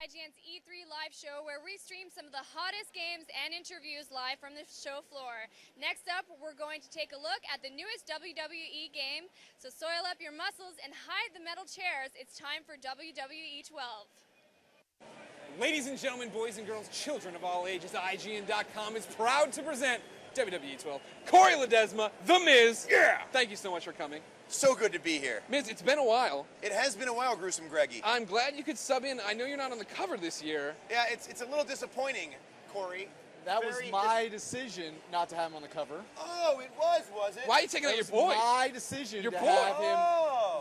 IGN's E3 live show where we stream some of the hottest games and interviews live from the show floor. Next up, we're going to take a look at the newest WWE game. So soil up your muscles and hide the metal chairs. It's time for WWE 12. Ladies and gentlemen, boys and girls, children of all ages, IGN.com is proud to present WWE 12. Corey Ledesma, The Miz. Yeah! Thank you so much for coming. So good to be here. Miz, it's been a while. It has been a while, Gruesome Greggy. I'm glad you could sub in. I know you're not on the cover this year. Yeah, it's a little disappointing, Corey. That was my decision not to have him on the cover. Oh, it was it? Why are you taking out your boy? My decision Your to boy. have him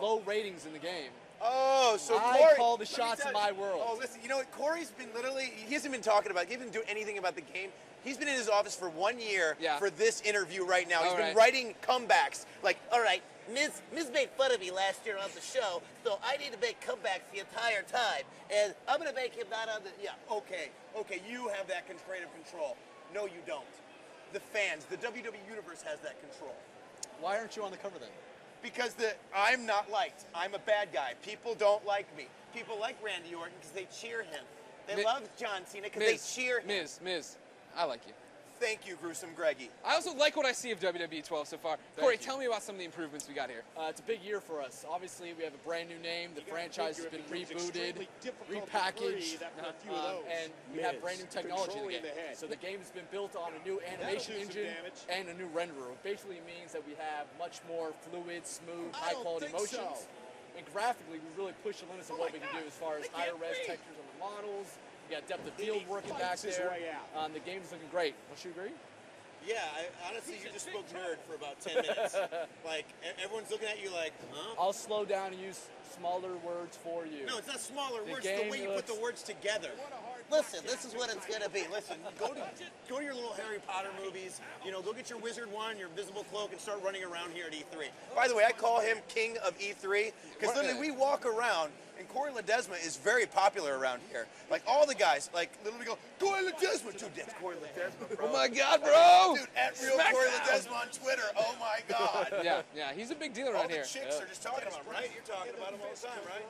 low ratings in the game. Oh, so I Corey, call the shots in my world. Oh, listen, you know what? Corey's been literally, he hasn't been talking about, he hasn't been doing anything about the game. He's been in his office for 1 year for this interview right now. He's been writing comebacks. Like, all right, Miz made fun of me last year on the show, so I need to make comebacks the entire time. And I'm going to make him not on the, okay, you have that creative control. No, you don't. The fans, the WWE Universe has that control. Why aren't you on the cover then? Because I'm not liked. I'm a bad guy. People don't like me. People like Randy Orton because they cheer him. They love John Cena because they cheer him. Miz, I like you. Thank you, Gruesome Greggy. I also like what I see of WWE 12 so far. Corey, tell me about some of the improvements we got here. It's a big year for us. Obviously, we have a brand new name. The franchise has been rebooted, repackaged, and we have brand new technology in the game. So the game has been built on a new animation engine and a new renderer. It basically means that we have much more fluid, smooth, high-quality motions. And graphically, we really push the limits of what we can do as far as higher res textures on the models. We got depth of field working back there. The game's looking great. Don't you agree? Yeah, honestly, you just spoke nerd for about 10 minutes. Like, everyone's looking at you like, huh? I'll slow down and use smaller words for you. No, it's not smaller words. It's the way you put the words together. Listen, this is what it's going to be. Listen, go to your little Harry Potter movies. You know, go get your wizard wand, your invisible cloak, and start running around here at E3. By the way, I call him King of E3 because literally we walk around, and Corey Ledesma is very popular around here. Like, all the guys, like, literally go, Corey Ledesma! Dude, that's Corey Ledesma, bro. Oh, my God, bro! Dude, at real Corey Ledesma on Twitter. Oh, my God. Yeah, he's a big deal around here. All the chicks are just talking about him, right? You're talking about him all the time, right?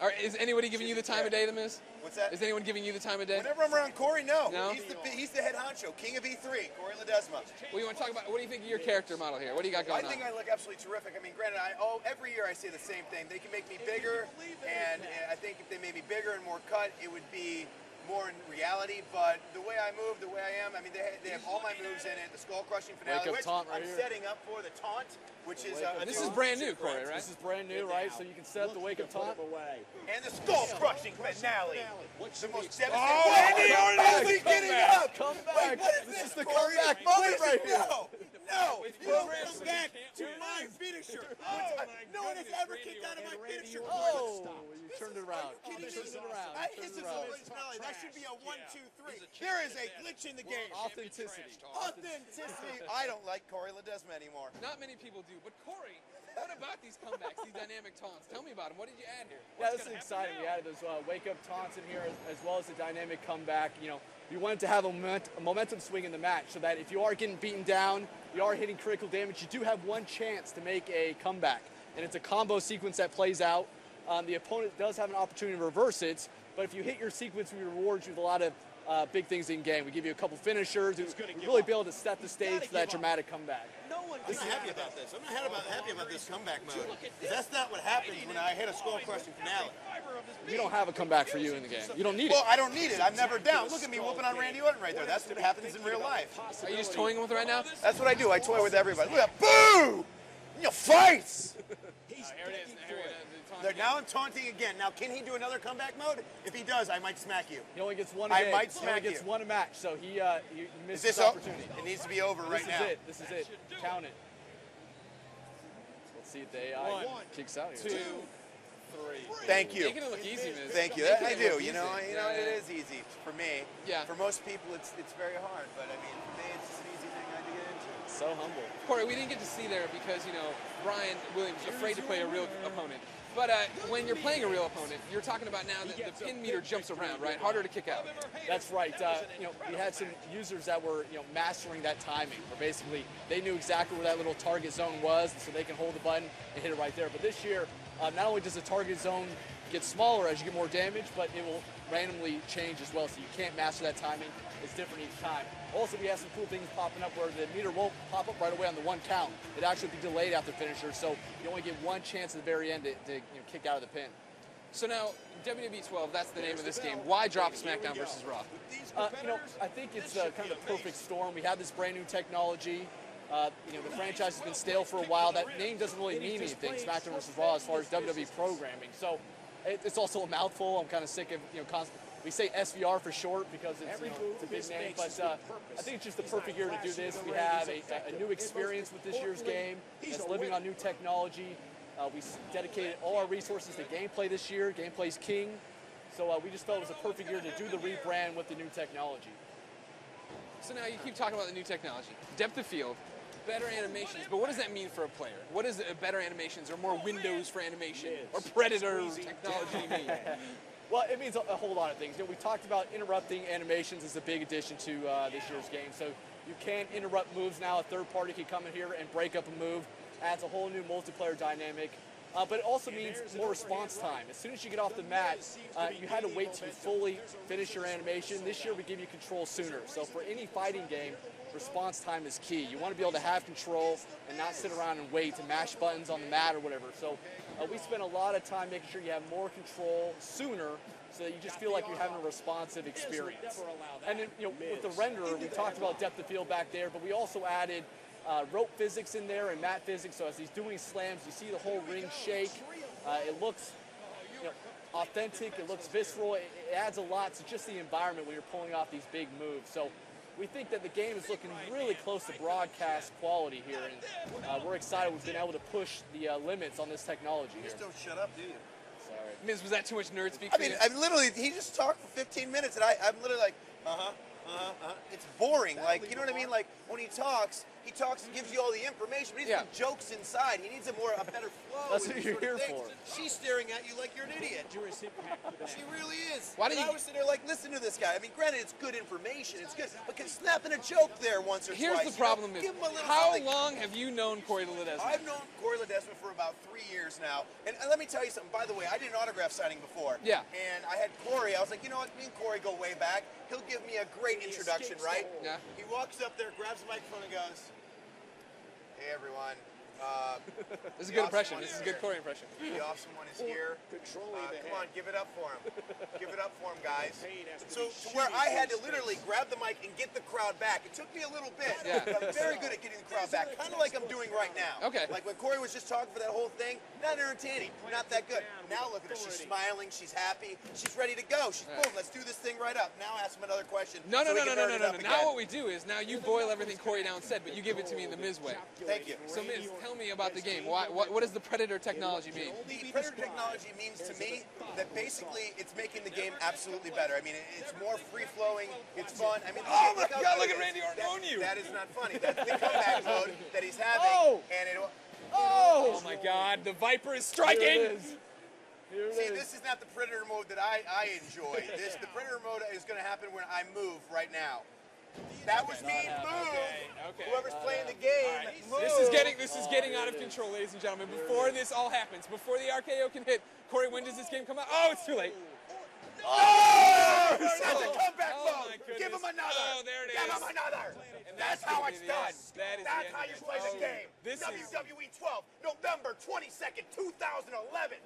All right, is anybody giving you the time of day, The Miz? What's that? Is anyone giving you the time of day? Whenever I'm around Corey, no. No? He's the head honcho, King of E3, Corey Ledesma. Well, you want to talk about, what do you think of your character model here? What do you got going on? I think I look absolutely terrific. I mean, granted, every year I say the same thing. They can make me bigger, and I think if they made me bigger and more cut, it would be more in reality, but the way I move, the way I am, I mean, they have all my moves in it. The skull crushing finale, which I'm setting up for the taunt, which is this is brand new, Corey, right? This is brand new, right? So you can set up the wake up taunt. And the skull crushing finale. The most devastating. Oh, Randy Orton is getting up. Come back. This is the comeback moment right here. No, You don't come back to my finisher. No one has ever kicked out of my finisher. Oh, you turned it around. This is originality. That should be a 1, 2, 3. There is a glitch in the game. Authenticity. I don't like Corey Ledesma anymore. Not many people do, but Corey, what about these comebacks, these dynamic taunts? Tell me about them. What did you add here? Yeah, this is exciting. We added those wake up taunts in here as well as the dynamic comeback. You know, we wanted to have a momentum swing in the match so that if you are getting beaten down, you are hitting critical damage, you do have one chance to make a comeback. And it's a combo sequence that plays out. The opponent does have an opportunity to reverse it, but if you hit your sequence, we reward you with a lot of big things in game. We give you a couple finishers. We really be able to set the stage for that dramatic comeback. I'm not happy about this. I'm not happy about this comeback mode. That's not what happens when I hit a skull crushing finale. You don't have a comeback for you in the game. You don't need it. Well, I don't need it. I'm never down. Look at me whooping on Randy Orton right there. That's what happens in real life. Are you just toying with it right now? That's what I do. I toy with everybody. Look at that. Boo! You fights! Here it is. Now I'm taunting again. Now, can he do another comeback mode? If he does, I might smack you. He only gets one a game. I might smack you. He only gets one a match, so he missed this his opportunity. It needs to be over right now. This is it. Count it. Let's see if the AI kicks out here. 2, 3. Thank you. Making it look easy, Miz. Thank you. I do. You know, it is easy for me. Yeah. For most people, it's very hard. But I mean, for me, it's just an easy thing to get into. So humble. Corey, we didn't get to see there because, Brian Williams was afraid to play a real opponent. But when you're playing a real opponent, you're talking about now that the pin meter jumps around, right? Harder to kick out. That's right. We had some users that were, mastering that timing, where basically they knew exactly where that little target zone was, so they can hold the button and hit it right there. But this year, not only does the target zone gets smaller as you get more damage, but it will randomly change as well, so you can't master that timing. It's different each time. Also, we have some cool things popping up where the meter won't pop up right away on the one count. It actually will be delayed after finisher, so you only get one chance at the very end to kick out of the pin. So now, WWE 12, that's the name of this game. Why drop SmackDown versus Raw? I think it's kind of the perfect storm. We have this brand new technology. The franchise has been stale for a while. That name doesn't really mean anything, SmackDown versus Raw, as far as WWE programming. So it's also a mouthful. I'm kind of sick of, we say SVR for short because it's a big name. But I think it's just the perfect year to do this. We have a new experience with this year's game. It's living on new technology. We dedicated all our resources to gameplay this year. Gameplay's king. So we just felt it was a perfect year to do the rebrand with the new technology. So now you keep talking about the new technology. Depth of field, better animations, but what does that mean for a player? What does better animations or more windows for animation or Predator technology mean? Well, it means a whole lot of things. We talked about interrupting animations as a big addition to this year's game. So you can interrupt moves now. A third party can come in here and break up a move. Adds a whole new multiplayer dynamic. But it also means more response time. As soon as you get off the mat, you had to wait to fully finish your animation. This year we give you control sooner. So for any fighting game, response time is key. You want to be able to have control and not sit around and wait to mash buttons on the mat or whatever. So we spend a lot of time making sure you have more control sooner so that you just feel like you're having a responsive experience. And then, with the renderer, we talked about depth of field back there, but we also added rope physics in there and mat physics, so as he's doing slams, you see the whole ring shake. It looks authentic, it looks visceral, it adds a lot to just the environment when you're pulling off these big moves. So we think that the game is looking really close to broadcast quality here, and we're excited we've been able to push the limits on this technology here. You just don't shut up, do you? Sorry. Miz, was that too much nerd speak? I mean, literally, he just talked for 15 minutes, and I'm literally like, It's boring. Like, you know what I mean? Like, when he talks and gives you all the information, but he's got jokes inside. He needs a better flow. That's what you're here for. She's staring at you like you're an idiot. She really is. Why did I was sitting there like, listen to this guy. I mean, granted, it's good information. It's good. But snapping a joke there once or twice. Here's the problem, Give him a little how something. long have you known Corey Ledesma? I've known Corey Ledesma for about 3 years now. And let me tell you something. By the way, I did an autograph signing before. Yeah. And I had Corey. I was like, you know what? Me and Corey go way back. He'll give me a great introduction, right? Yeah. He walks up there, grabs the microphone, and goes, "Hey, everyone. This is a good impression. This is a good Corey impression. The awesome one is here. Come on, give it up for him. Give it up for him, guys." So to where I had to literally grab the mic and get the crowd back. It took me a little bit, but I'm very good at getting the crowd back, kind of like I'm doing right now. Okay. Like when Corey was just talking for that whole thing, not entertaining, not that good. Now look at her. She's smiling. She's happy. She's ready to go. She's boom. Let's do this thing right up. Now ask him another question. No. so we can nerd it up Now again. what we do is now you boil everything Corey down said, but you give it to me in the Miz way. Thank you. So Miz, tell me about the game. What does the Predator technology mean? The Predator technology means to me that basically it's making the game absolutely better. I mean, it's more free-flowing, it's fun. I mean, oh my God, look at Randy Orton on you. That is not funny. That's the comeback mode that he's having. And it. Oh my God, the Viper is striking. Here it is. See, this is not the Predator mode that I enjoy. The Predator mode is going to happen when I move right now. That was me move. Okay. Whoever's playing the game, move. This is getting out of control, ladies and gentlemen. Before this all happens, before the RKO can hit, Corey, when does this game come out? Oh, it's too late. Oh! That's a comeback Oh, mode. my goodness. Give him another. Oh, there it Give is. him another. And That's how it's done. That is That's how you play the game. This is, WWE 12, November 22nd, 2011.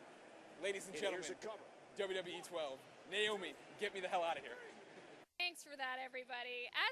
ladies and gentlemen, WWE 12. Naomi, get me the hell out of here. Thanks for that, everybody.